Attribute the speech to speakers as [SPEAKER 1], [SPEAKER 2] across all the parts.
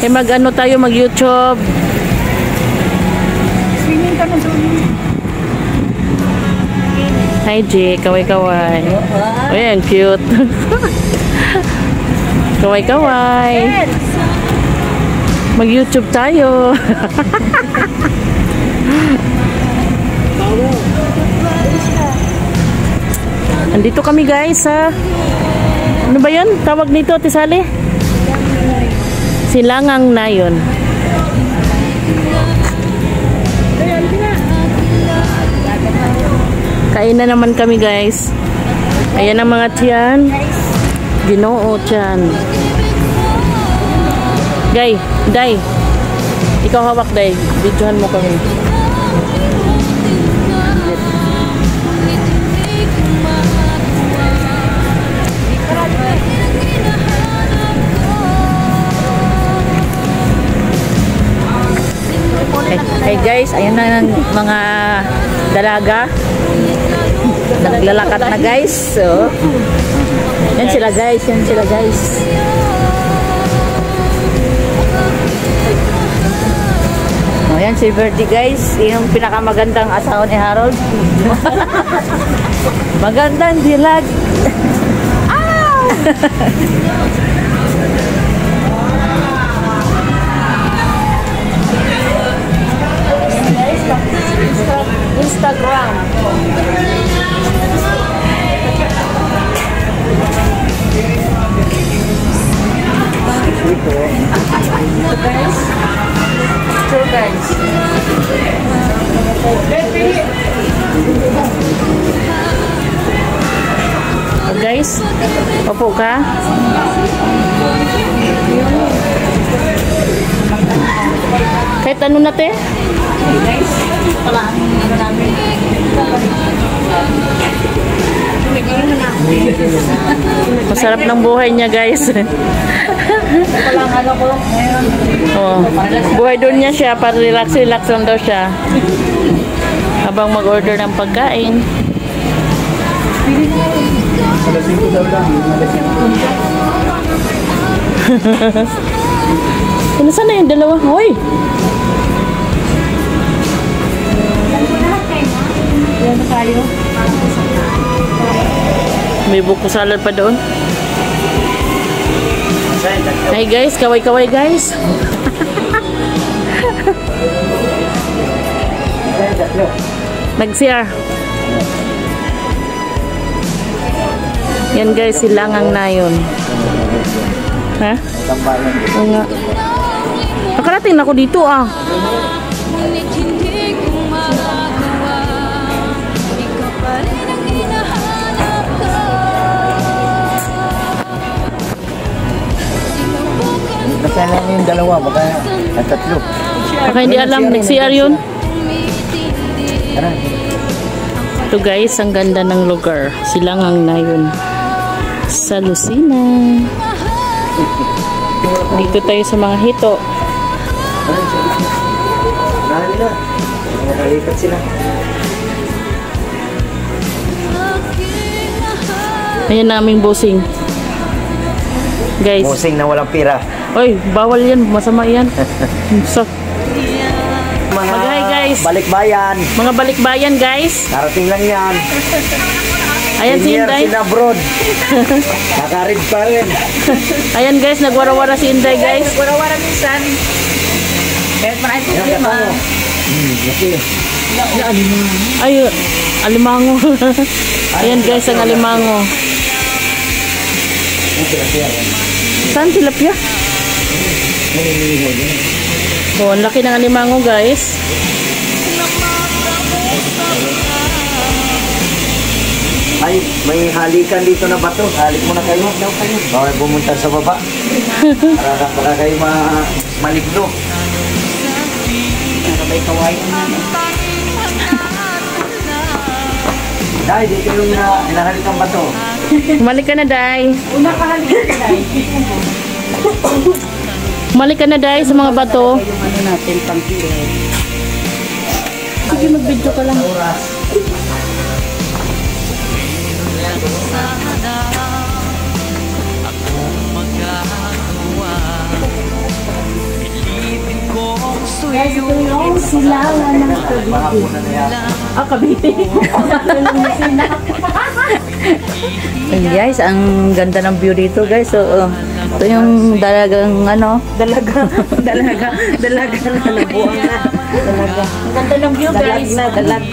[SPEAKER 1] mag-ano tayo, mag-YouTube.
[SPEAKER 2] Swimming ka na doon.
[SPEAKER 1] Hi, G. Kaway-kaway. Uy, ang cute. Kaway-kaway. Mag-YouTube tayo. Andito kami guys sa ano ba yun? Tawag nito, Tisali? Silangang Nayon. Kain na naman kami guys. Ayan ang mga tiyan. Ginoo tiyan. Gay, Day. Ikaw hawak, Day. Videohan mo kami.
[SPEAKER 2] Hey guys, ayan na ang mga dalaga. Naglalakad na guys. So, yan sila guys, yan sila guys. Oh, yan si Verdi guys, yung pinakamagandang asawa ni Harold. Magandang dilag. Instagram. Guys. So guys.
[SPEAKER 1] Oh, guys, opo ka? Kahit ano na te?
[SPEAKER 2] Guys, pala ano namin.
[SPEAKER 1] Masarap ng buhay niya guys.
[SPEAKER 2] Palang ano ko ngayon.
[SPEAKER 1] Oh, buhay doon niya siya para relax lang daw siya. Habang mag-order ng pagkain. Nasaan na yung dalawa? Hoy!
[SPEAKER 2] Yan na tayo.
[SPEAKER 1] May buko salad pa doon. Hi guys, kaway-kaway guys. Nag-CR. Yan guys, Silangang Nayon. Ha? Oo nga. Nakarating ako dito ah.
[SPEAKER 3] Basta lang yung dalawa, baka ang tatlo.
[SPEAKER 1] Baka hindi alam, nag-CR yun. Ito guys, ang ganda ng lugar. Silangang Nayon. Sa Lucena. Dito tayo sa mga hito.
[SPEAKER 3] Nahali na. Nakalipat sila.
[SPEAKER 1] Ayan na aming bossing. Guys.
[SPEAKER 3] Musing na walang pira.
[SPEAKER 1] Oy, bawal yan. Masama yan. So,
[SPEAKER 3] Mga
[SPEAKER 1] mag-hi guys.
[SPEAKER 3] balikbayan.
[SPEAKER 1] Mga balikbayan guys.
[SPEAKER 3] Narating lang yan.
[SPEAKER 1] Ayan si Inday.
[SPEAKER 3] Senior abroad. Nakarid pa rin.
[SPEAKER 1] Ayan guys, nagwara-wara si Inday guys.
[SPEAKER 2] Wala-wala minsan. Kahit marami problema.
[SPEAKER 3] Okay.
[SPEAKER 1] Ay, alimango. Ayan guys, ang alimango. Saan tilapia? Oh, ang laki ng alimango guys.
[SPEAKER 3] Ay, may halikan dito na bato. Halik mo na kayo. Bawal pumunta sa baba. Para kayo maligno.
[SPEAKER 2] Nakabay-kaway naman.
[SPEAKER 3] Dahil dito yung hinahalikan bato.
[SPEAKER 1] Malik ka na, Day.
[SPEAKER 2] Una kahalik ka na.
[SPEAKER 1] Malik ka na, Day, sa mga bato.
[SPEAKER 2] Yung ano natin, pang-kilo.
[SPEAKER 1] Sige, mag-video ka lang.
[SPEAKER 2] Silangan ng Cavite. Hey guys, ang ganda ng view dito guys. So, ito yung dalagang ano, dalaga na nabuang na. Dalaga. Ang ganda ng view guys. Dalag.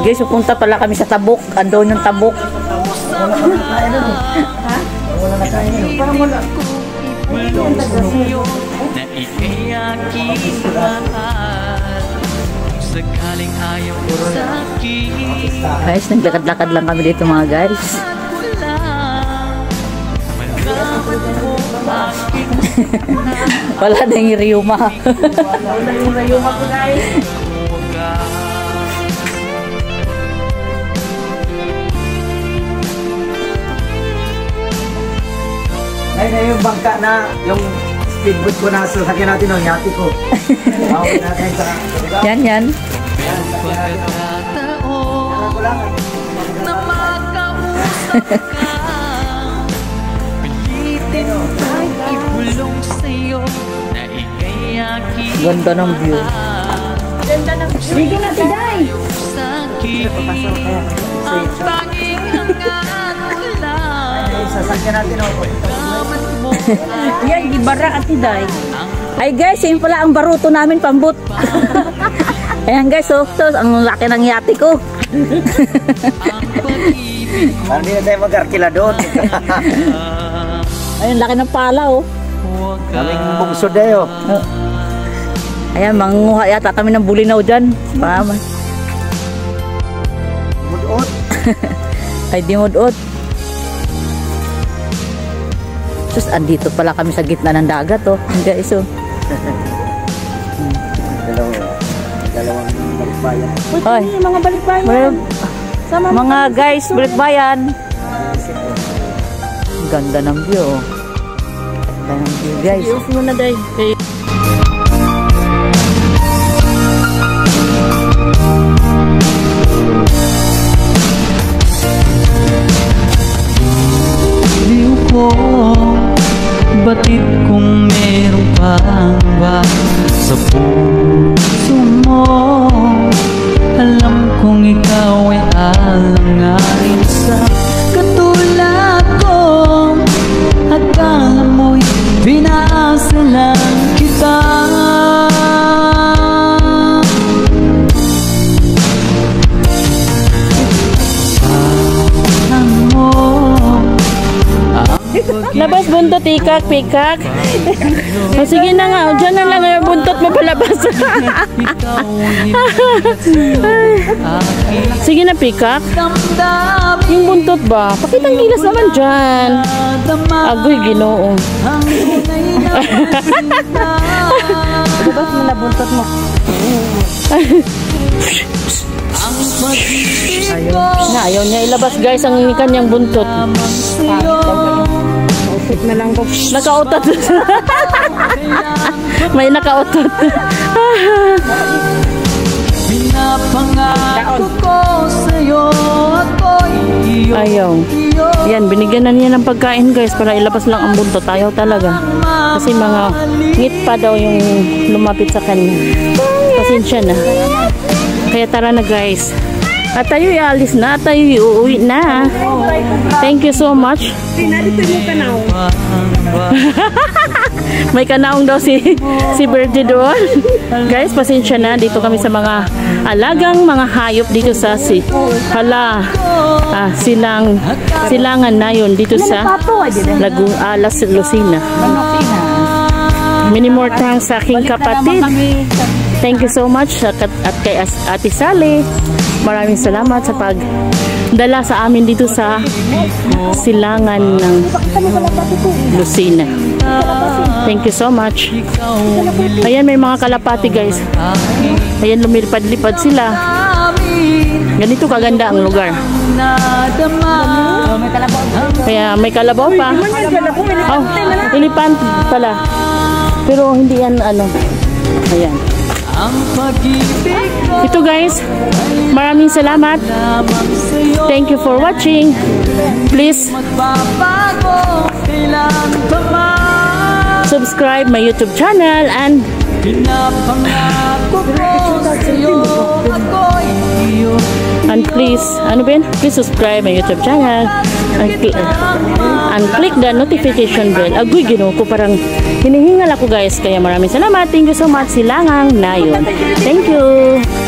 [SPEAKER 2] Guys, pupunta pala kami sa Tabuk. Andun yung Tabuk. Parang wala.
[SPEAKER 4] Na ika'y aking mahal sakaling ayaw sa akin.
[SPEAKER 2] Guys, naglakad-lakad lang kami dito mga guys. Wala na yung Ryuma. Wala yung Ryuma ko guys.
[SPEAKER 3] Ay, yung bangka na, yung speedboat ko na sasakyan natin, yung yati ko. Bawin natin sa...
[SPEAKER 2] Yan.
[SPEAKER 4] Pagkataon na makausap ka, pilitin ay ibulong sa'yo na ika'y aking
[SPEAKER 2] Ganda ng view.
[SPEAKER 4] Ganda ng view. Sige na, Tiday! Ang panging hangat ko lang.
[SPEAKER 3] Sasakyan natin,
[SPEAKER 2] Yan, gibara at Tiday. Ay guys, yun pala ang baruto namin pambut. Ayan guys, so ang laki ng yati ko.
[SPEAKER 3] Parang hindi na tayo mag-arkila doon.
[SPEAKER 2] Ayun, laki ng pala oh.
[SPEAKER 3] Kaming bungsod eh oh.
[SPEAKER 2] Ayan, manguha yata kami ng bulinaw dyan. Paman.
[SPEAKER 3] Mudot.
[SPEAKER 2] Ay, di mudot. Sus, andito pala kami sa gitna ng dagat oh. Guys oh.
[SPEAKER 3] Dalawang balikbayan.
[SPEAKER 2] Ay,
[SPEAKER 1] Mga balikbayan.
[SPEAKER 2] mga guys, balikbayan. Ganda ng view oh. Ganda ng view guys.
[SPEAKER 1] I-off mo na day.
[SPEAKER 4] Liw ko, batid kung meron pang ba sa puso mo. Alam kong ikaw ay alanganin sa katulad ko. Akala mo'y pinaasa lang kita. Saan mo
[SPEAKER 1] Labas buntot, ikak, pikak. O sige na nga, dyan na lang yung buntot mo palabas. Sige na, pikak. Yung buntot ba? Pakitang gilas naman dyan. Agoy, Ginoo.
[SPEAKER 2] Labas mo na buntot mo.
[SPEAKER 1] Ayaw niya ilabas guys ang kanyang buntot.
[SPEAKER 2] Utot na lang po.
[SPEAKER 1] Nakautot. May nakautot.
[SPEAKER 4] Pinapangako ko sa'yo ako'y iyong
[SPEAKER 1] Ayaw. Yan, binigyan na niya ng pagkain guys para ilabas lang ang buntot. Ayaw talaga. Kasi mga ngit pa daw yung lumapit sa kanya. Pasensya na. Kaya tara na guys. At tayo ialis na. At tayo iuwi na. Thank you so much. May kanaong daw si Birdie doon. Guys, pasensya na. Dito kami sa mga alagang mga hayop dito sa silangan na yun dito sa Las Lucena. Many more thanks sa aking kapatid. Thank you so much at kay Ate Sally. Maraming salamat sa pagdala sa amin dito sa silangan ng Lucena. Thank you so much. Ayan, may mga kalapati guys. Ayan, lumilipad-lipad sila. Ganito kaganda ang lugar. Kaya may kalabaw pa. Oh, elephant pala. Pero hindi yan ano. Ayan. Ito guys, maraming salamat. Thank you for watching. Please subscribe my YouTube channel and
[SPEAKER 4] Pinapangako ko sa'yo ako'y iyo.
[SPEAKER 1] please, please subscribe my YouTube channel and click the notification bell. Agoy, ginoo ko, parang hinihingal ako guys. Kaya maraming salamat. Thank you so much, Silangang Nayon. Thank you.